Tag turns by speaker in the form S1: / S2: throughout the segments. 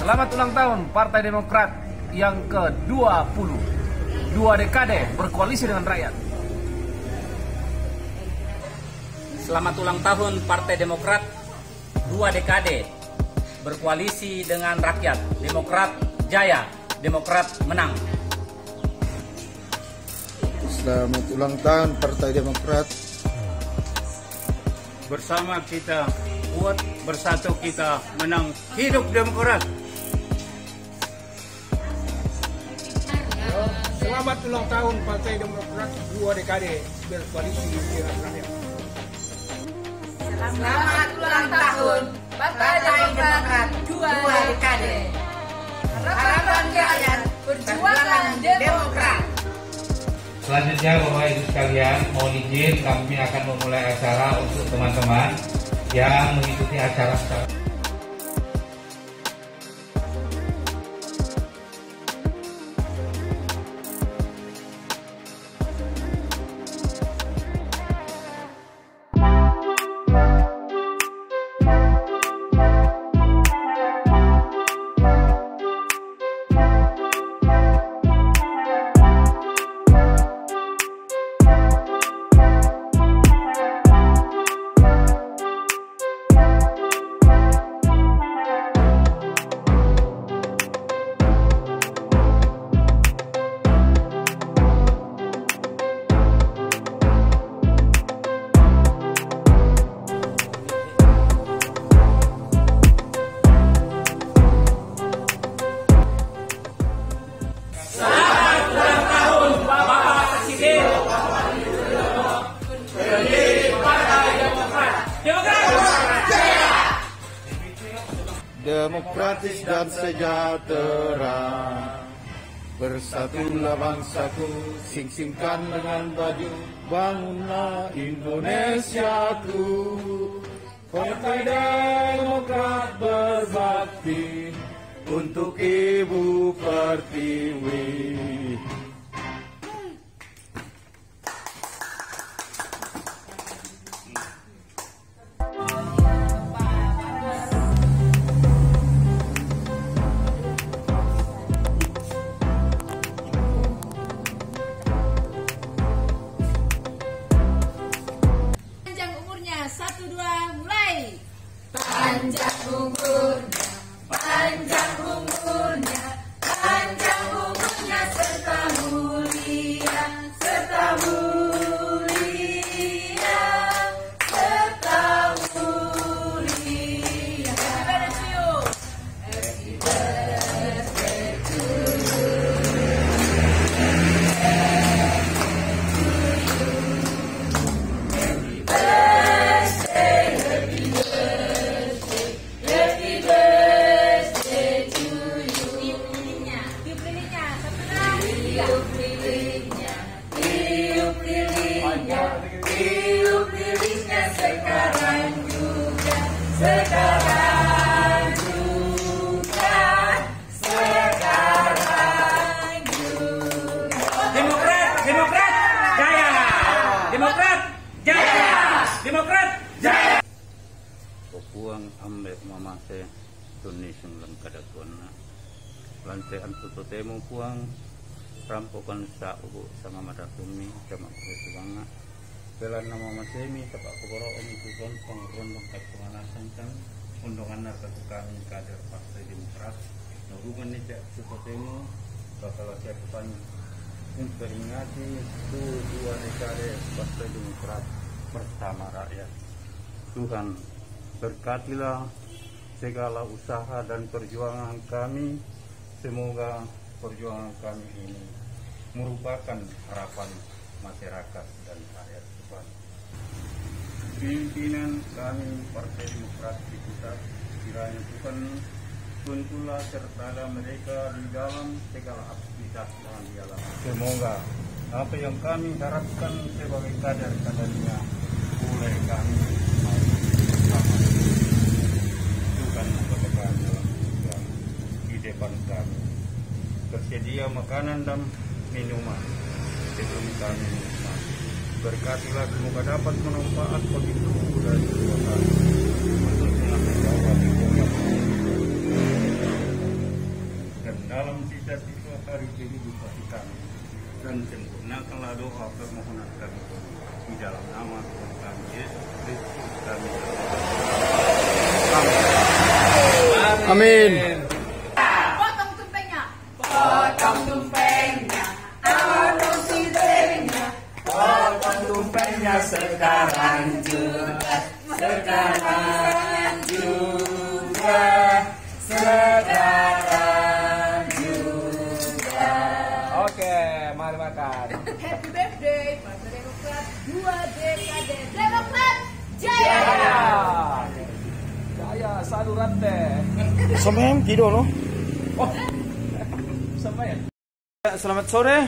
S1: Selamat ulang tahun Partai Demokrat yang ke-20. 2 dekade berkoalisi dengan rakyat.
S2: Selamat ulang tahun Partai Demokrat 2 dekade berkoalisi dengan rakyat. Demokrat jaya, Demokrat menang.
S3: Selamat ulang tahun Partai Demokrat.
S1: Bersama kita kuat, bersatu kita menang. Hidup Demokrat.
S4: Selamat ulang tahun Partai Demokrat 2 dekade berkoalisi dengan rakyat.
S5: Selamat ulang tahun Partai Demokrat 2 dekade. Harapan rakyat, perjuangan Demokrat.
S6: Selanjutnya Bapak Ibu sekalian, mohon izin kami akan memulai acara untuk teman-teman yang mengikuti acara secara
S3: demokratis dan sejahtera. Bersatulah bangsaku, sing-singkan dengan baju, bangunlah Indonesiaku. Partai Demokrat berbakti untuk Ibu Pertiwi.
S5: Panjang umurnya, panjang umurnya, panjang umurnya serta mulia, serta mulia, serta mulia. Happy birthday to you. Happy birthday, happy birthday. Happy birthday to you. Tiup lilinnya, satu lagi. Tiup lilinnya, tiup lilinnya, tiup lilinnya sekarang juga, sekarang juga, sekarang juga.
S2: Demokrat, Demokrat jaya, Demokrat jaya, Demokrat jaya.
S7: Puang ambek mamase Indonesia lang kadagona lantean puto temo puang rampokan sa ubo sama madakumi sama kesuanga belan nama masemi tapak kuboro omikukan pengrondong kepemanasan kan undongan narkatukan kader Partai Demokrat nurungan nih puto temo bakal siapkan memperingati itu 2 dekade Partai Demokrat bersama rakyat. Tuhan berkatilah segala usaha dan perjuangan kami. Semoga perjuangan kami ini merupakan harapan masyarakat dan rakyat depan. Pimpinan kami Partai Demokrat di pusat, kiranya Tuhan tuntulah sertalah mereka di dalam segala aktivitas yang dialami. Semoga apa yang kami harapkan sebagai kader-kadernya oleh kami Tuhan kebenaran yang di depan kami. Tersedia makanan dan minuman sebelum kami menikmati. Berkatilah semoga dapat bermanfaat bagi tubuh dan jiwa kami untuk membawa di dalam setiap itu hari kehidupan kami dan sempurnakanlah doa permohonan kami di dalam nama Tuhan kami Yesus Kristus kami.
S3: Amin.
S5: Potong tumpengnya. Potong tumpengnya. Potong tumpengnya. Potong tumpengnya sekarang juga. Sekarang juga. Sekarang juga.
S1: Oke, mari makan.
S5: Happy birthday Partai Demokrat 2 dekade. Demokrat jaya.
S1: Jaya saluran teh.
S3: Sampai kido no.
S1: Oh, sama ya?
S3: Selamat sore.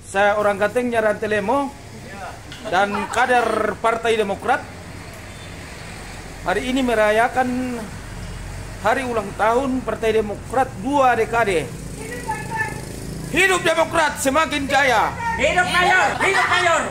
S3: Saya orang Ganteng Nyaran Telemo dan kader Partai Demokrat. Hari ini merayakan hari ulang tahun Partai Demokrat 2 dekade. Hidup Demokrat semakin jaya.
S2: Hidup mayor, hidup mayor.